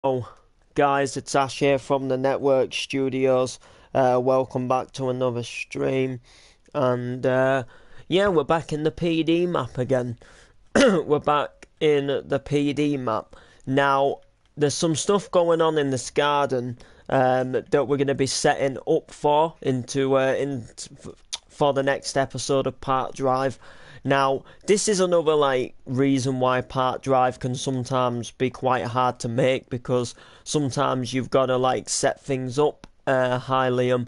Oh, guys, it's Ash here from the Network Studios. Welcome back to another stream. And yeah, we're back in the PD map again. We're back in the PD map. Now, there's some stuff going on in this garden that we're going to be setting up for the next episode of Park Drive. Now, this is another reason why Park Drive can sometimes be quite hard to make, because sometimes you've got to set things up. Hi Liam.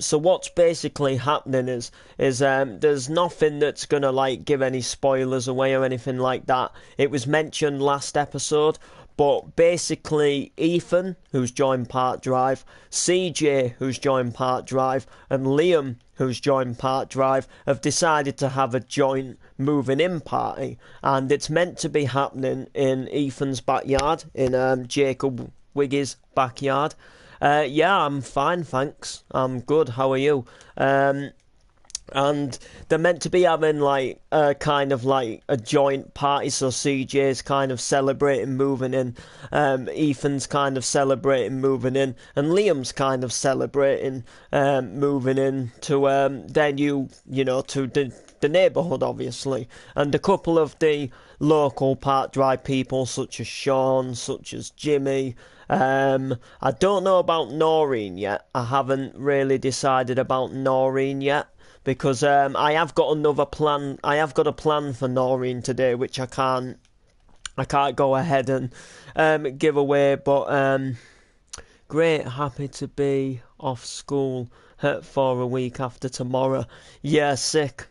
So what's basically happening is there's nothing that's gonna give any spoilers away or anything like that. It was mentioned last episode, but basically Ethan, who's joined Park Drive, CJ, who's joined Park Drive, and Liam, who's joined Park Drive, have decided to have a joint moving in party, and it's meant to be happening in Ethan's backyard, in Jacob Wiggy's backyard. Yeah, I'm fine, thanks. I'm good. How are you? And they're meant to be having a kind of a joint party, so CJ's kind of celebrating moving in, Ethan's kind of celebrating moving in, and Liam's kind of celebrating moving in to their new, to the neighbourhood, obviously, and a couple of the local Park Drive people, such as Sean, such as Jimmy. I don't know about Noreen yet. I haven't really decided about Noreen yet, because I have got another plan. I have got a plan for Noreen today, which I can't go ahead and give away. But great, happy to be off school for a week after tomorrow. Yeah, sick.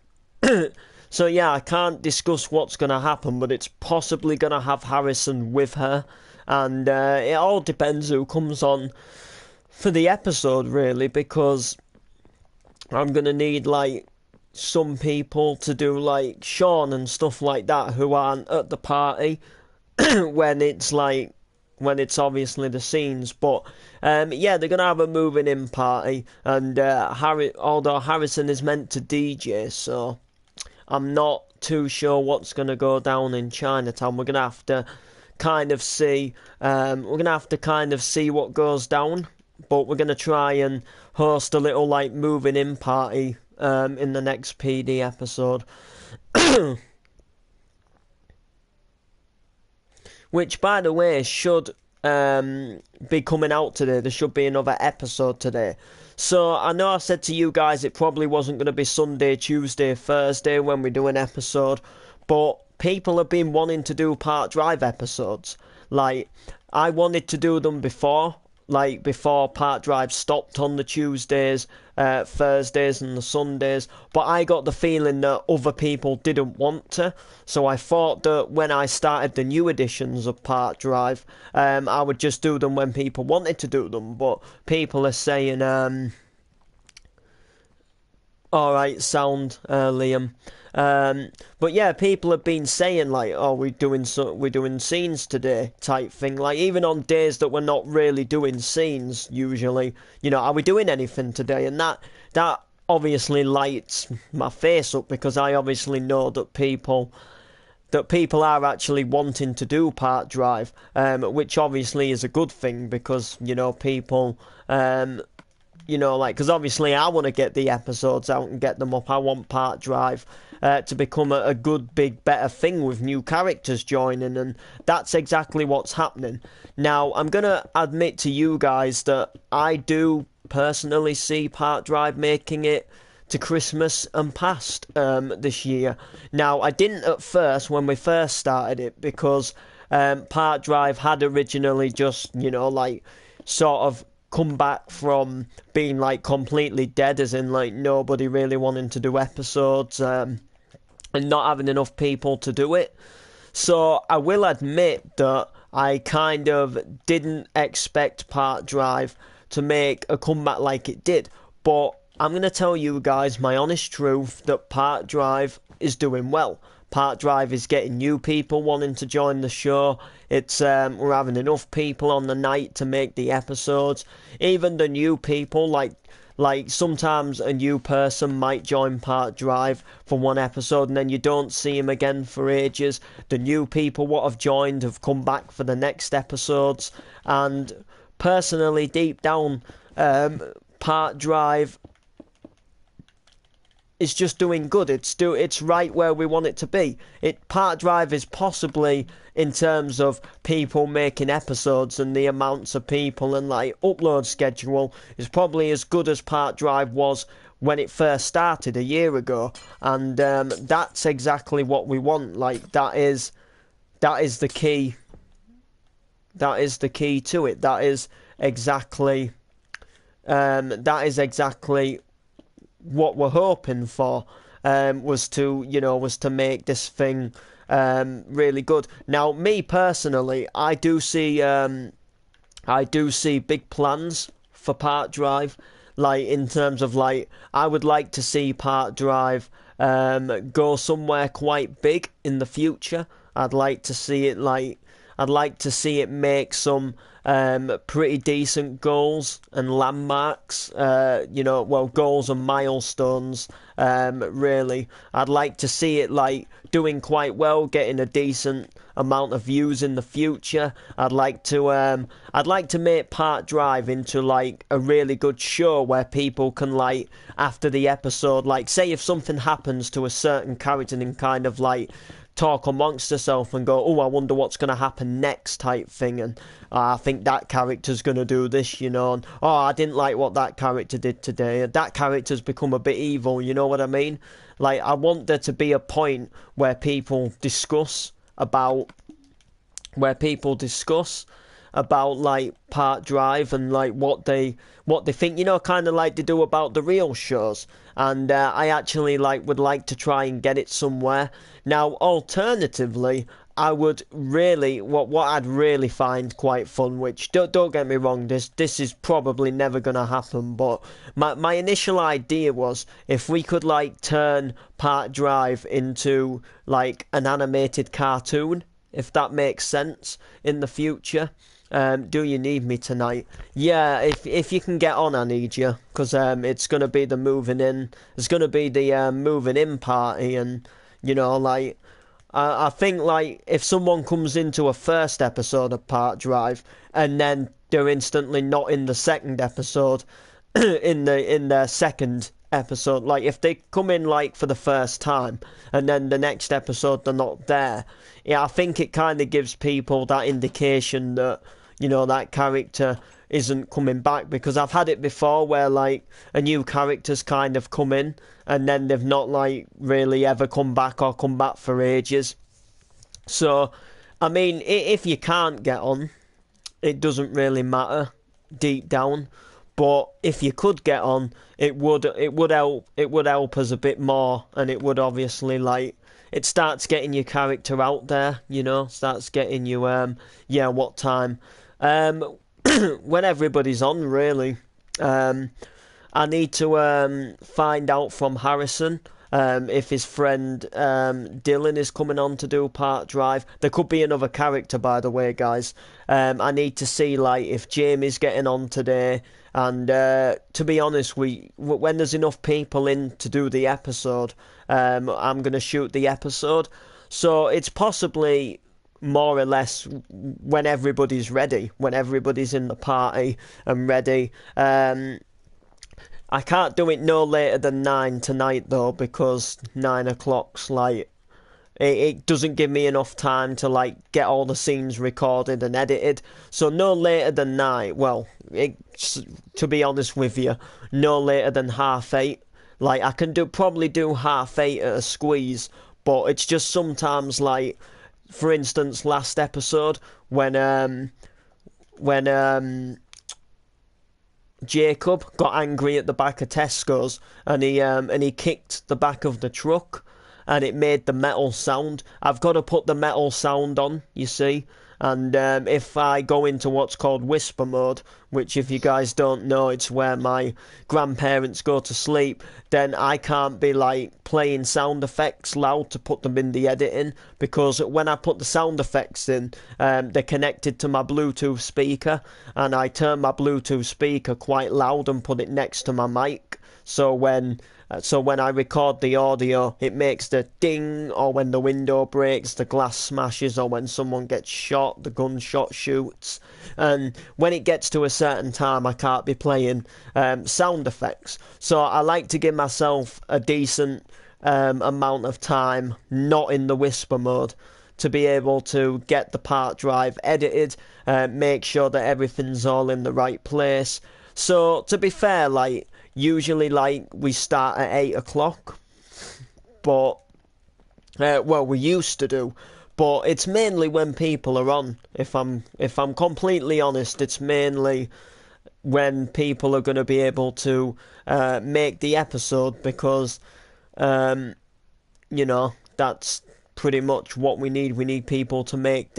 So yeah, I can't discuss what's going to happen, but it's possibly going to have Harrison with her, and it all depends who comes on for the episode, really, because I'm going to need some people to do Sean and stuff like that who aren't at the party when it's obviously the scenes. But yeah, they're gonna have a moving in party, and although Harrison is meant to DJ, so I'm not too sure what's going to go down in Chinatown. We're going to have to kind of see. What goes down. But we're going to try and host a little moving in party in the next PD episode. Which, by the way, should be coming out today. There should be another episode today. So I know I said to you guys it probably wasn't going to be Sunday, Tuesday, Thursday when we do an episode, but people have been wanting to do Park Drive episodes. I wanted to do them before Park Drive stopped on the Tuesdays, Thursdays and the Sundays, but I got the feeling that other people didn't want to, so I thought that when I started the new editions of Park Drive, I would just do them when people wanted to do them, but people are saying, alright, sound, Liam. But yeah, people have been saying "Oh, we're doing scenes today" type thing. Even on days that we're not really doing scenes, usually, are we doing anything today? And that obviously lights my face up, because I obviously know that people are actually wanting to do Park Drive, which obviously is a good thing, because people. Because obviously I want to get the episodes out and get them up. I want Park Drive to become a good, big, better thing with new characters joining, and that's exactly what's happening. Now, I'm going to admit to you guys that I do personally see Park Drive making it to Christmas and past this year. Now, I didn't at first when we first started it, because Park Drive had originally just, sort of come back from being completely dead, as in nobody really wanting to do episodes, and not having enough people to do it. So I will admit that I kind of didn't expect Park Drive to make a comeback like it did, but I'm going to tell you guys my honest truth that Park Drive is doing well. Park Drive is getting new people wanting to join the show. It's we're having enough people on the night to make the episodes. Even the new people, like sometimes a new person might join Part Drive for one episode and then you don't see him again for ages. The new people what have joined have come back for the next episodes, and personally deep down, Part Drive is just doing good. It's right where we want it to be. Part Drive is possibly, in terms of people making episodes and the amounts of people and like upload schedule, is probably as good as Part Drive was when it first started a year ago. And that's exactly what we want. Like that is the key. That is the key to it. That is exactly what we're hoping for, was to make this thing really good. Now, me personally, I do see big plans for Part Drive. Like in terms of like, I would like to see Part Drive go somewhere quite big in the future. I'd like to see it make some pretty decent goals and landmarks, goals and milestones, really. I'd like to see it like doing quite well, getting a decent amount of views in the future. I'd like to make Part Drive into like a really good show where people can like, after the episode, like say if something happens to a certain character and kind of like talk amongst herself and go, oh, I wonder what's going to happen next type thing, and I think that character's going to do this, and oh, I didn't like what that character did today, that character's become a bit evil, you know what I mean? Like, I want there to be a point where people discuss about like Part Drive and like what they think, kind of like they do about the real shows. And I actually would like to try and get it somewhere. Now, alternatively, I would really what I'd really find quite fun, which don't get me wrong, this is probably never gonna happen, but my initial idea was if we could like turn Part Drive into like an animated cartoon, if that makes sense, in the future. Do you need me tonight? Yeah, if you can get on, I need you, because it's gonna be the moving in. It's gonna be the moving in party, and I think like if someone comes into a first episode of Part Drive and then they're instantly not in the second episode, in their second episode, like if they come in like for the first time and then the next episode they're not there, yeah, I think it kind of gives people that indication that that character isn't coming back, because I've had it before where like a new character's kind of come in and then they've not like really ever come back or come back for ages. So I mean, if you can't get on, it doesn't really matter deep down, but if you could get on, it would help us a bit more, and it would obviously like, it starts getting your character out there, starts getting you what time when everybody's on, really. I need to find out from Harrison if his friend Dylan is coming on to do Part Drive. There could be another character, by the way, guys. I need to see like if Jamie's getting on today, and to be honest, when there's enough people in to do the episode, I'm going to shoot the episode. So it's possibly more or less when everybody's ready, when everybody's in the party and ready. I can't do it no later than 9 tonight though, because 9 o'clock's like, it doesn't give me enough time to like get all the scenes recorded and edited. So no later than 9. Well, to be honest with you, no later than 7:30. Like I can probably do 7:30 at a squeeze, but it's just sometimes like, for instance, last episode when Jacob got angry at the back of Tesco's and he kicked the back of the truck and it made the metal sound. I've got to put the metal sound on, you see. And if I go into what's called whisper mode, which if you guys don't know, it's where my grandparents go to sleep, then I can't be like playing sound effects loud to put them in the editing, because when I put the sound effects in, they're connected to my Bluetooth speaker, and I turn my Bluetooth speaker quite loud and put it next to my mic, so when I record the audio, it makes the ding, or when the window breaks, the glass smashes, or when someone gets shot, the gunshot shoots. And when it gets to a certain time, I can't be playing sound effects. So I like to give myself a decent amount of time, not in the whisper mode, to be able to get the part drive edited, make sure that everything's all in the right place. So to be fair, like, usually, like, we start at 8 o'clock, but, well, we used to do, but it's mainly when people are on. If I'm completely honest, it's mainly when people are going to be able to make the episode, because, you know, that's pretty much what we need. We need people to make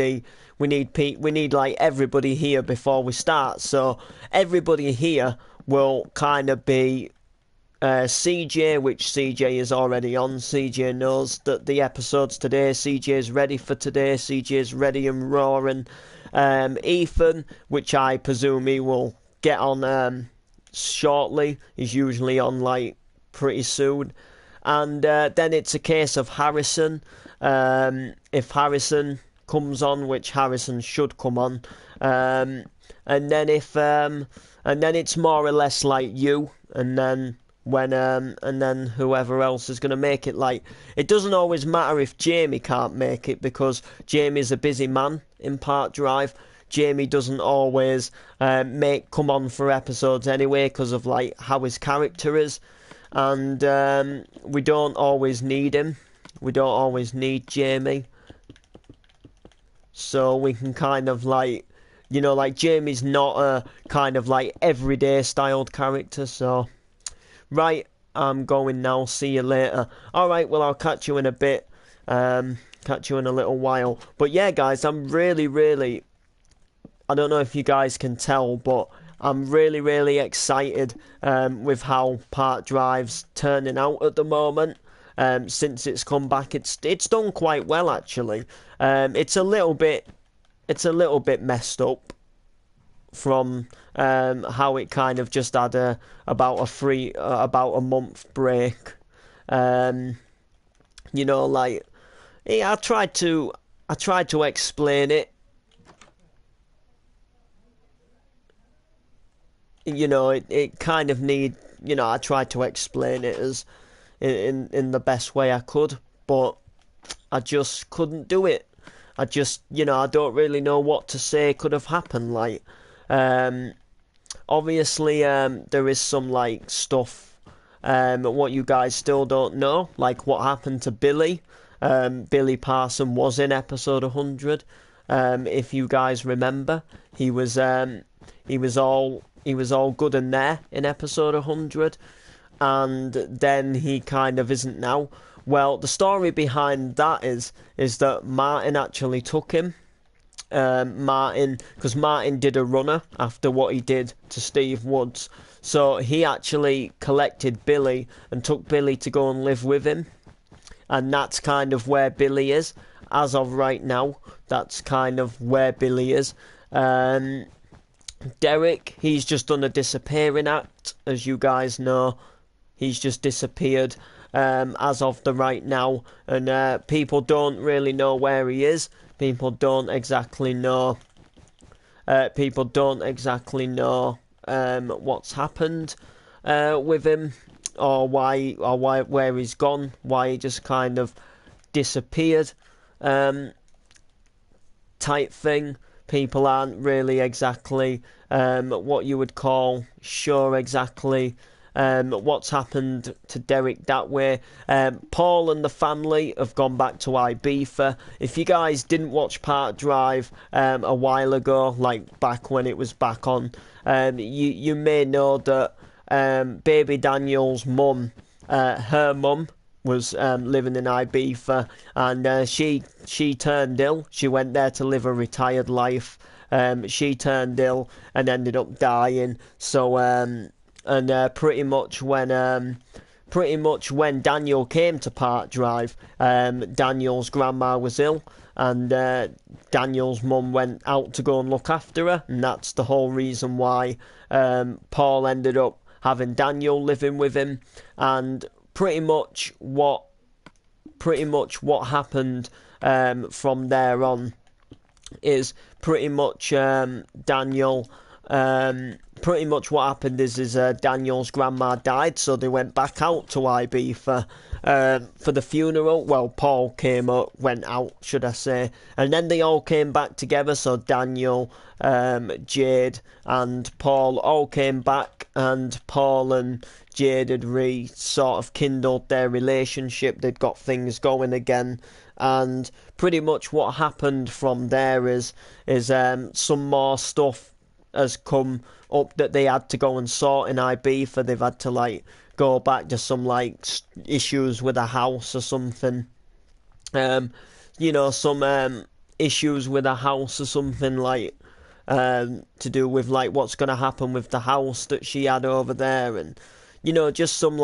we need like everybody here before we start. So everybody here will kind of be CJ, which CJ is already on. CJ knows that the episode's today. CJ's ready for today. CJ's ready and roaring. Ethan, which I presume he will get on shortly. He's usually on like pretty soon. And then it's a case of Harrison. If Harrison comes on, which Harrison should come on, and then it's more or less like you, and then and then whoever else is going to make it. Like, it doesn't always matter if Jamie can't make it, because Jamie's a busy man in Part Drive. Jamie doesn't always come on for episodes anyway, because of like how his character is, and we don't always need him. We don't always need Jamie. So we can kind of like, you know, like, Jamie's not a kind of like everyday styled character. So, right, I'm going now. See you later. Alright, well, I'll catch you in a bit. Catch you in a little while. But yeah, guys, I'm really, I don't know if you guys can tell, but I'm really excited with how Part Drive's turning out at the moment. Since it's come back, it's done quite well, actually. It's a little bit messed up from how it kind of just had about a month break. You know, like, yeah, I tried to explain it. You know, it kind of I tried to explain it as in the best way I could, but I just couldn't do it. I just, I don't really know what to say could have happened. Like, obviously, there is some, like, stuff, what you guys still don't know, like what happened to Billy. Billy Parson was in episode 100. If you guys remember, he was all good in there in episode 100. And then he kind of isn't now. Well, the story behind that is that Martin actually took him. Because Martin did a runner after what he did to Steve Woods. So he actually collected Billy and took Billy to go and live with him. And that's kind of where Billy is. As of right now, that's kind of where Billy is. Derek, he's just done a disappearing act, as you guys know. He's just disappeared as of the right now, and people don't really know where he is. People don't exactly know. What's happened with him, or where he's gone, why he just kind of disappeared, type thing. People aren't really exactly what you would call sure exactly what's happened to Derek that way. Paul and the family have gone back to Ibiza. If you guys didn't watch Part Drive a while ago, like back when it was back on, you may know that Baby Daniel's mum, her mum, was living in Ibiza, and she turned ill. She went there to live a retired life. she turned ill and ended up dying. So pretty much when Daniel came to Park Drive, Daniel's grandma was ill, and Daniel's mum went out to go and look after her, and that's the whole reason why Paul ended up having Daniel living with him. And pretty much what happened from there on is pretty much Daniel. Pretty much what happened is Daniel's grandma died, so they went back out to Ibiza for the funeral. Well, Paul went out, should I say, and then they all came back together. So Daniel, Jade, and Paul all came back, and Paul and Jade had sort of kindled their relationship. They'd got things going again, and pretty much what happened from there is some more stuff has come up that they had to go and sort in Ibiza. They've had to go back to some issues with a house or something. Some issues with a house or something to do with what's going to happen with the house that she had over there, and just some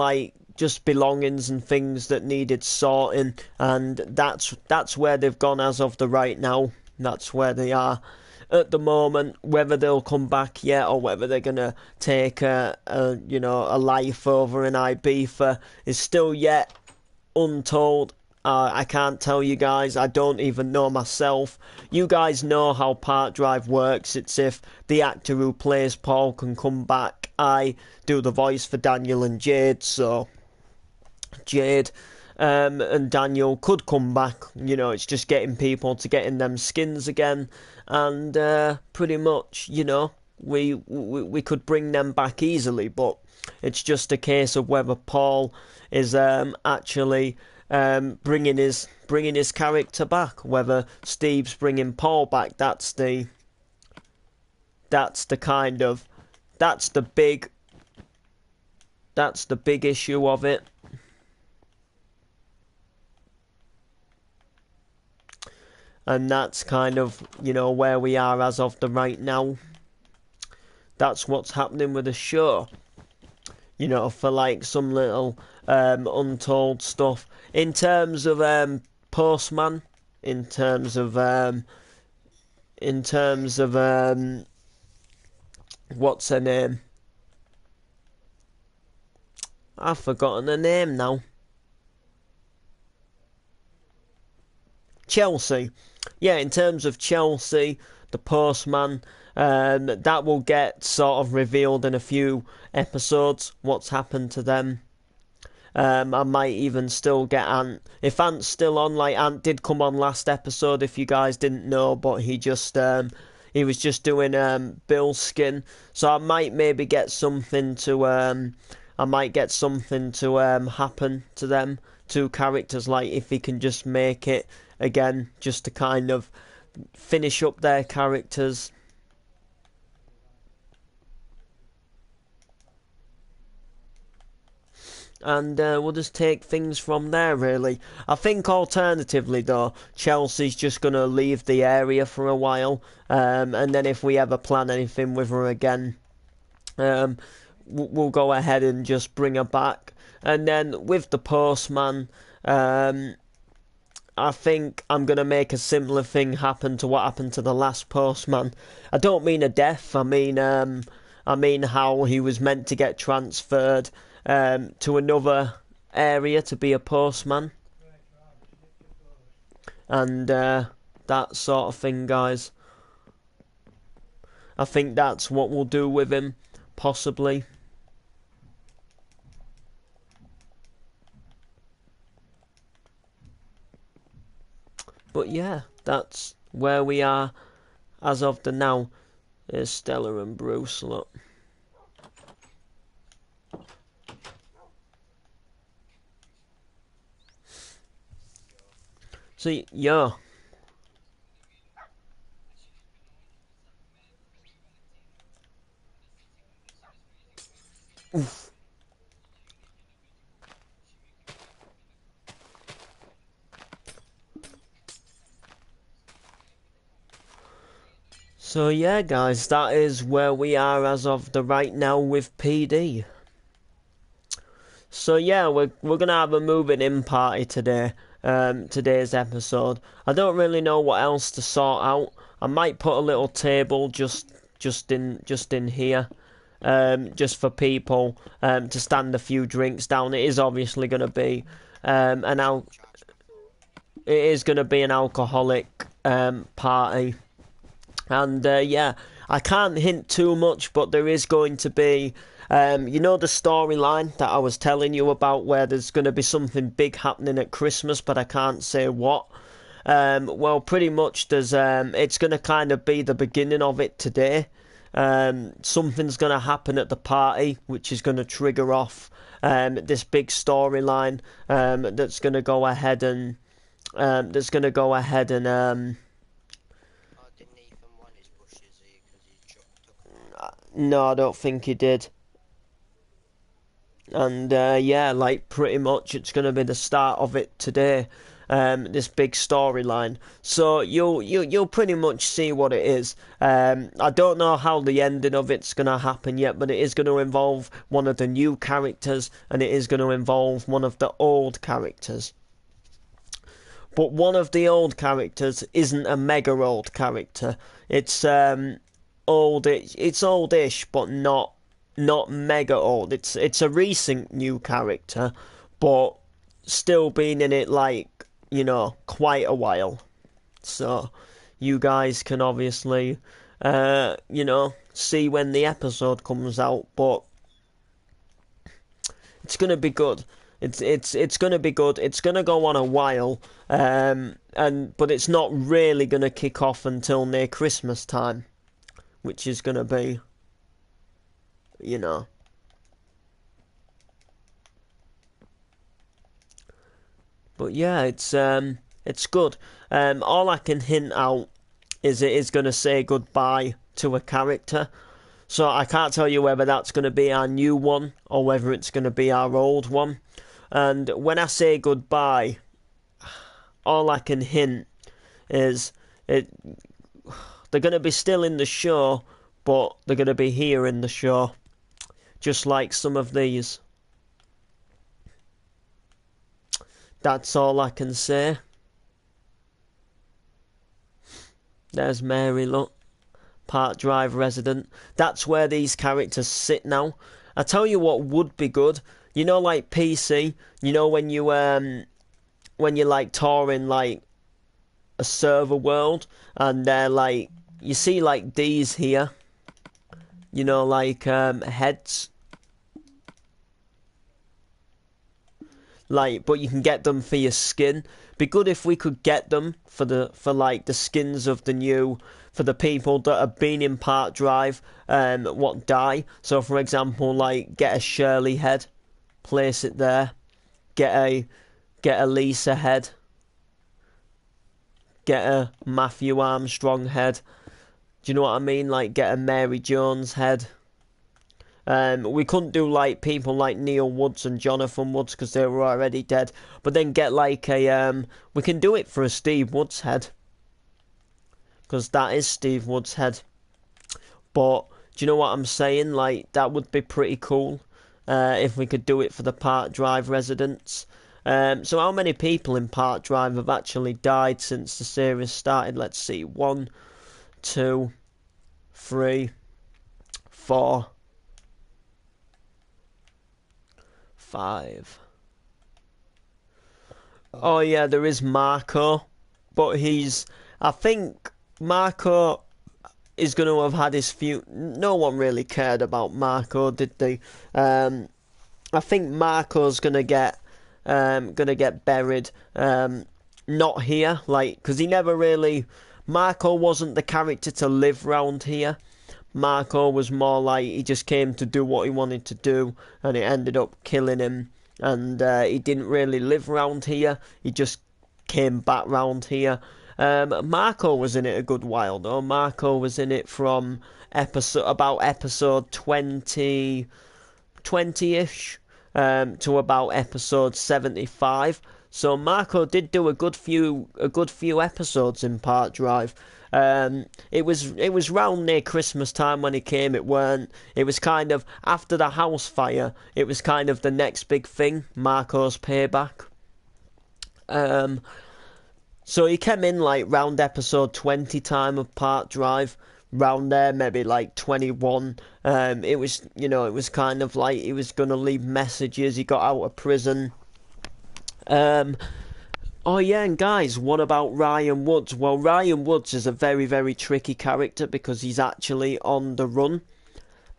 just belongings and things that needed sorting, and that's where they've gone as of the right now. That's where they are at the moment. Whether they'll come back yet or whether they're gonna take a life over in Ibiza is still yet untold. I can't tell you guys. I don't even know myself. You guys know how Park Drive works. It's if the actor who plays Paul can come back. I do the voice for Daniel and Jade, so Jade and Daniel could come back. It's just getting people to get in them skins again, and pretty much, we could bring them back easily, but it's just a case of whether Paul is actually bringing his character back. Whether Steve's bringing Paul back, that's the big issue of it. And that's kind of, where we are as of the right now. That's what's happening with the show. For some little untold stuff. In terms of Postman, in terms of what's her name? I've forgotten her name now. Chelsea. Yeah, in terms of Chelsea, the Postman, that will get sort of revealed in a few episodes, what's happened to them. I might even still get Ant. If Ant's still on, Ant did come on last episode, if you guys didn't know, but he was just doing Bill's skin. So I might maybe get something to happen to them, two characters, if he can just make it again, just to kind of finish up their characters. And we'll just take things from there, really. I think alternatively, though, Chelsea's just going to leave the area for a while, and then if we ever plan anything with her again, we'll go ahead and just bring her back. And then with the Postman, I think I'm going to make a similar thing happen to what happened to the last Postman. I don't mean a death, I mean how he was meant to get transferred to another area to be a postman. And that sort of thing, guys. I think that's what we'll do with him, possibly. But yeah, that's where we are as of the now. There's Stella and Bruce, look. So, yeah. Oof. So yeah, guys, that is where we are as of the right now with PD. So yeah, we're gonna have a moving in party today. Today's episode. I don't really know what else to sort out. I might put a little table just in here, just for people to stand a few drinks down. It is obviously gonna be an al- it is gonna be an alcoholic party. And yeah, I can't hint too much, but there is going to be, you know, the storyline that I was telling you about, where there's going to be something big happening at Christmas, but I can't say what. Well, pretty much it's going to kind of be the beginning of it today. Something's going to happen at the party, which is going to trigger off this big storyline that's going to go ahead and that's going to go ahead and no, I don't think he did. And yeah, like pretty much it's going to be the start of it today. This big storyline. So you'll pretty much see what it is. I don't know how the ending of it's going to happen yet, but it is going to involve one of the new characters, and it is going to involve one of the old characters. But one of the old characters isn't a mega old character. It's old. It's oldish, but not mega old. It's a recent new character, but still been in it like, you know, quite a while. So you guys can obviously you know, see when the episode comes out, but it's gonna be good. It's gonna be good. It's gonna go on a while, but it's not really gonna kick off until near Christmas time, which is gonna be, you know. But yeah, it's good. All I can hint out is it is gonna say goodbye to a character. So I can't tell you whether that's gonna be our new one or whether it's gonna be our old one. And when I say goodbye, all I can hint is it they're gonna be still in the show, but they're gonna be here in the show. Just like some of these. That's all I can say. There's Mary, look. Park Drive resident. That's where these characters sit now. I tell you what would be good. You know, like PC. You know when you're like touring like a server world, and they're like, you see like these here. You know, like heads. Like, but you can get them for your skin. Be good if we could get them for like the skins of the new, for the people that have been in Park Drive what die. So for example, like get a Shirley head, place it there. Get a Lisa head. Get a Matthew Armstrong head. Do you know what I mean? Like get a Mary Jones head. We couldn't do like people like Neil Woods and Jonathan Woods because they were already dead. But then get like we can do it for a Steve Woods head, because that is Steve Woods' head. But do you know what I'm saying? Like that would be pretty cool if we could do it for the Park Drive residents. So how many people in Park Drive have actually died since the series started? Let's see. 1, 2, 3, 4, 5. Oh yeah, there is Marco, but I think Marco is going to have had his few. No one really cared about Marco, did they? I think Marco's gonna get buried. Not here, like, because he never really. Marco wasn't the character to live round here. Marco was more like he just came to do what he wanted to do, and it ended up killing him. And he didn't really live round here. He just came back round here. Marco was in it a good while though. Marco was in it from episode 20-ish to about episode 75. So Marco did do a good few episodes in Park Drive. It was round near Christmas time when he came. It weren't. It was kind of after the house fire. It was kind of the next big thing, Marco's payback. Um, so he came in like round episode 20 time of Park Drive, round there maybe like 21. It was kind of like he was gonna leave messages. He got out of prison. Um, Oh yeah, and guys, what about Ryan Woods? Well, Ryan Woods is a very, very tricky character because he's actually on the run.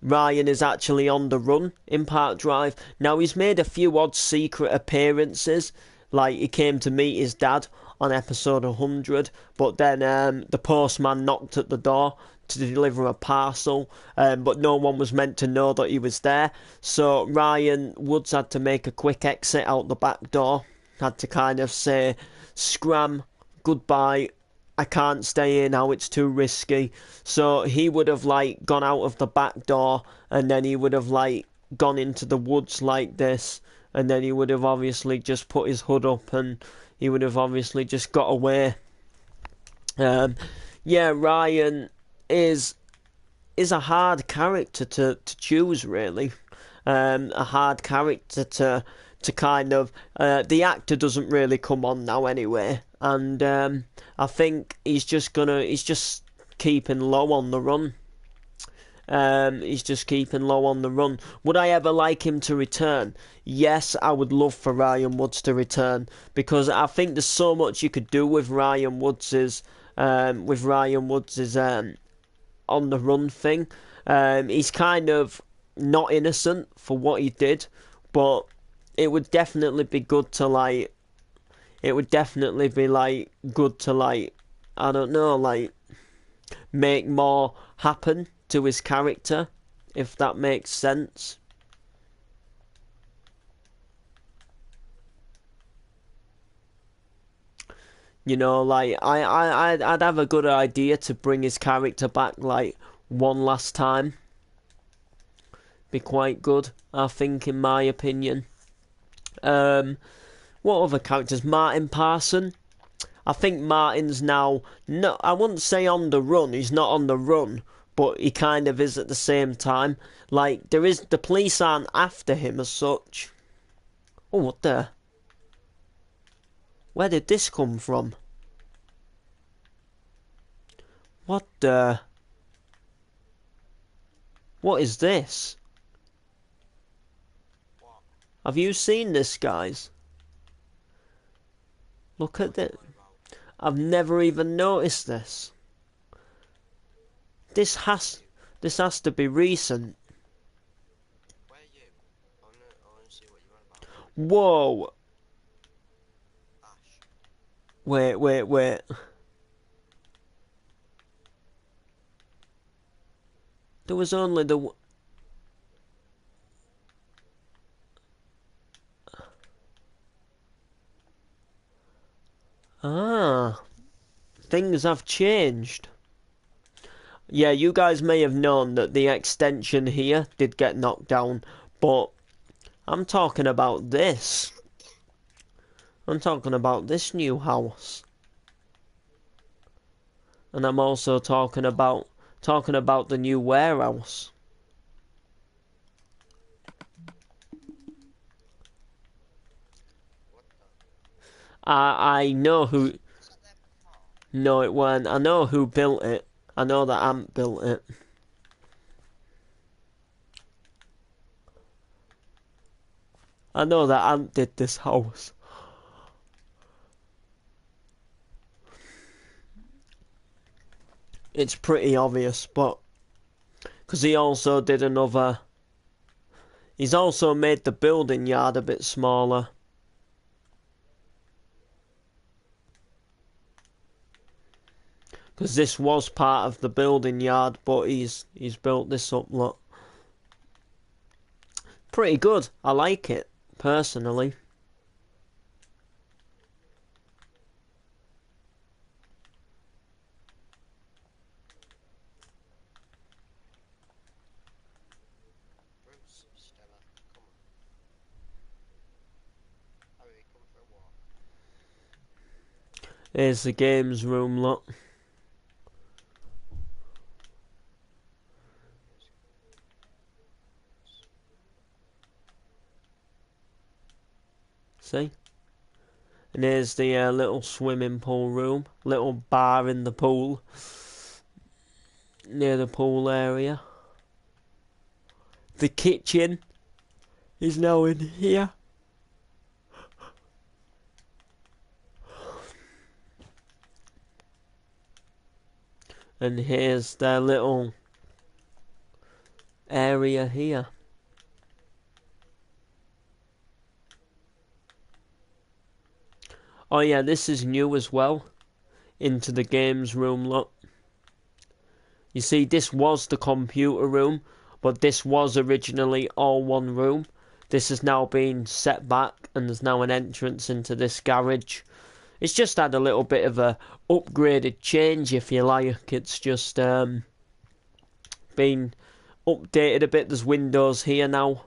Ryan is actually on the run in Park Drive. Now, he's made a few odd secret appearances, like he came to meet his dad on episode 100, but then the postman knocked at the door to deliver a parcel, but no one was meant to know that he was there. So Ryan Woods had to make a quick exit out the back door, had to kind of say, scram, goodbye, I can't stay here now, it's too risky. So he would have like gone out of the back door and then he would have like gone into the woods like this, and then he would have obviously just put his hood up and he would have obviously just got away. Um, yeah, Ryan is is a hard character to choose, really. A hard character to kind of the actor doesn't really come on now anyway, and I think he's just keeping low on the run. He's just keeping low on the run. Would I ever like him to return? Yes, I would love for Ryan Woods to return because I think there's so much you could do with Ryan Woods's on the run thing. He's kind of not innocent for what he did, but it would definitely be good to like. It would definitely be like good to like. I don't know, like make more happen to his character, if that makes sense. You know, like I'd have a good idea to bring his character back like one last time. Be quite good, I think, in my opinion. Um, what other characters? Martin Parson. I think Martin's now no, I wouldn't say on the run. He's not on the run, but he kind of is at the same time. Like the police aren't after him as such. Oh, what the? Where did this come from? What the? What is this? Have you seen this, guys? Look at it. I've never even noticed this. This has this has to be recent. Whoa. Wait. There was only the ah, things have changed. Yeah, you guys may have known that the extension here did get knocked down, but I'm talking about this. I'm talking about this new house. And I'm also talking about the new warehouse. I know who. No, it weren't. I know who built it. I know that Ant built it. I know that Ant did this house. It's pretty obvious, but because he also did another. He's also made the building yard a bit smaller. Because this was part of the building yard, but he's built this up. Look, pretty good. I like it personally. Here's the games room. Look. See? And here's the little swimming pool room. Little bar in the pool. Near the pool area. The kitchen is now in here. And here's their little area here. Oh yeah, this is new as well. Into the games room, look. You see, this was the computer room, but this was originally all one room. This has now been set back, and there's now an entrance into this garage. It's just had a little bit of a upgraded change, if you like. It's just been updated a bit. There's windows here now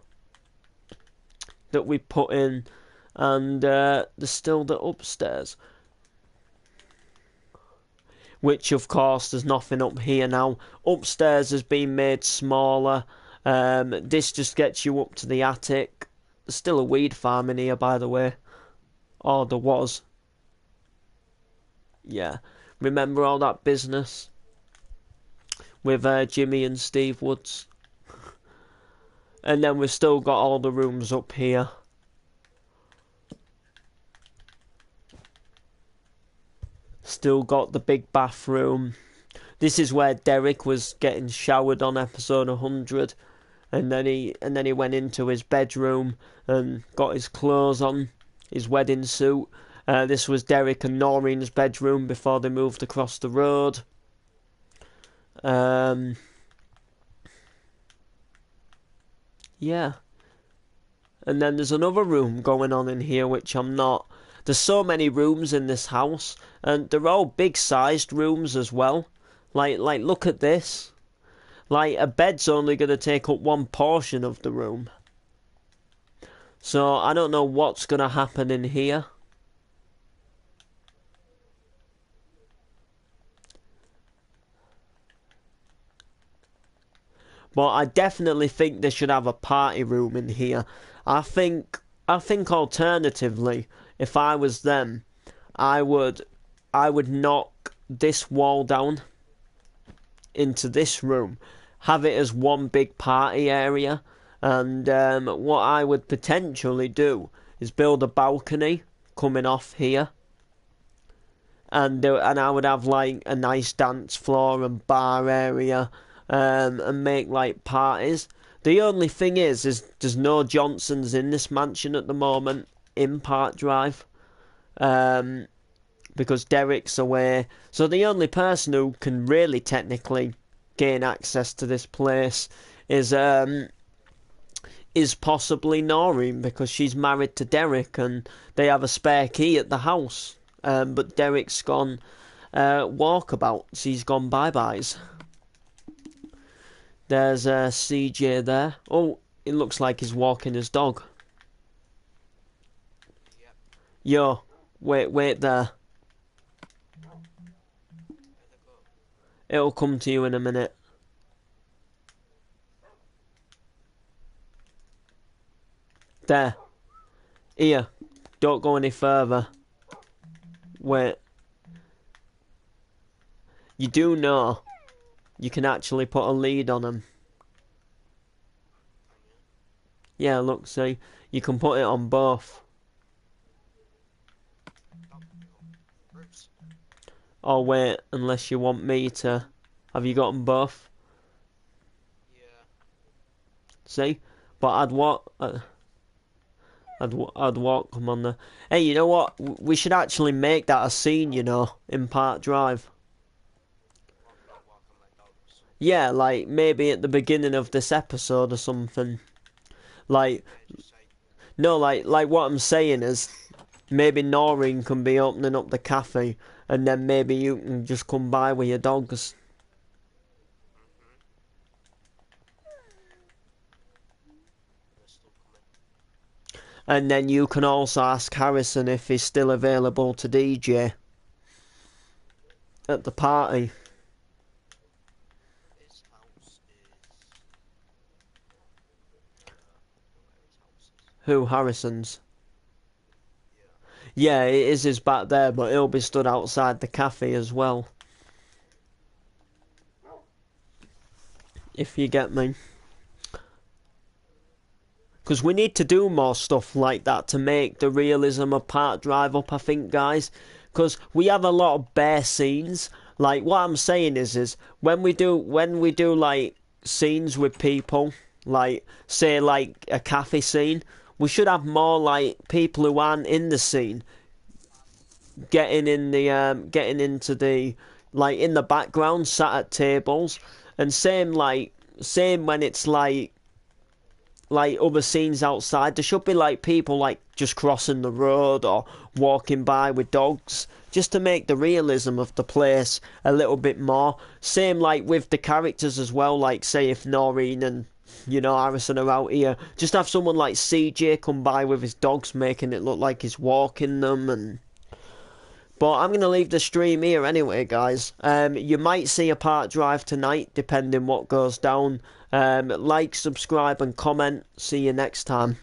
that we put in, and there's still the upstairs, which of course there's nothing up here now. Upstairs has been made smaller. This just gets you up to the attic. There's still a weed farm in here, by the way. Oh, there was. Yeah. Remember all that business with Jimmy and Steve Woods? And then we've still got all the rooms up here. Still got the big bathroom. This is where Derek was getting showered on episode 100, and then he went into his bedroom and got his clothes on, his wedding suit. This was Derek and Noreen's bedroom before they moved across the road. Yeah. And then there's another room going on in here, which I'm not. There's so many rooms in this house, and they're all big-sized rooms as well. Like, look at this. Like, a bed's only going to take up one portion of the room. So, I don't know what's going to happen in here. But I definitely think they should have a party room in here. I think alternatively, if I was them, I would knock this wall down into this room, have it as one big party area, and what I would potentially do is build a balcony coming off here, and I would have like a nice dance floor and bar area, and make like parties. The only thing is there's no Johnsons in this mansion at the moment in Park Drive, because Derek's away. So the only person who can really technically gain access to this place is possibly Noreen, because she's married to Derek and they have a spare key at the house. But Derek's gone walkabouts. He's gone bye-byes. There's CJ there. Oh, it looks like he's walking his dog. Yep. Yo, wait there. It'll come to you in a minute. There. Here. Don't go any further. Wait. You do know you can actually put a lead on them. Yeah, look, see? You can put it on both. Oh, wait, unless you want me to. Have you got them both? Yeah. See? But I'd walk. I'd walk them on the. Hey, you know what? We should actually make that a scene, you know, in Park Drive. Walk on my dogs. Yeah, like maybe at the beginning of this episode or something. Like, Yeah, just say, no, like what I'm saying is, maybe Noreen can be opening up the cafe, and then maybe you can just come by with your dogs. they're still coming. And then you can also ask Harrison if he's still available to DJ at the party. His house is. Where his house is. Who, Harrison's? Yeah, it is his back there, but he'll be stood outside the cafe as well. If you get me. Because we need to do more stuff like that to make the realism of Park Drive up, I think, guys. Because we have a lot of bare scenes. Like, what I'm saying is when we do like scenes with people, like say like a cafe scene, we should have more like people who aren't in the scene getting into the like in the background, sat at tables, and same when it's like other scenes outside. There should be like people like just crossing the road or walking by with dogs, just to make the realism of the place a little bit more. Same like with the characters as well. Like say if Noreen and Harrison are out here, just have someone like CJ come by with his dogs, making it look like he's walking them. And but I'm gonna leave the stream here anyway, guys. You might see a Park Drive tonight, depending what goes down. Like, subscribe, and comment. See you next time.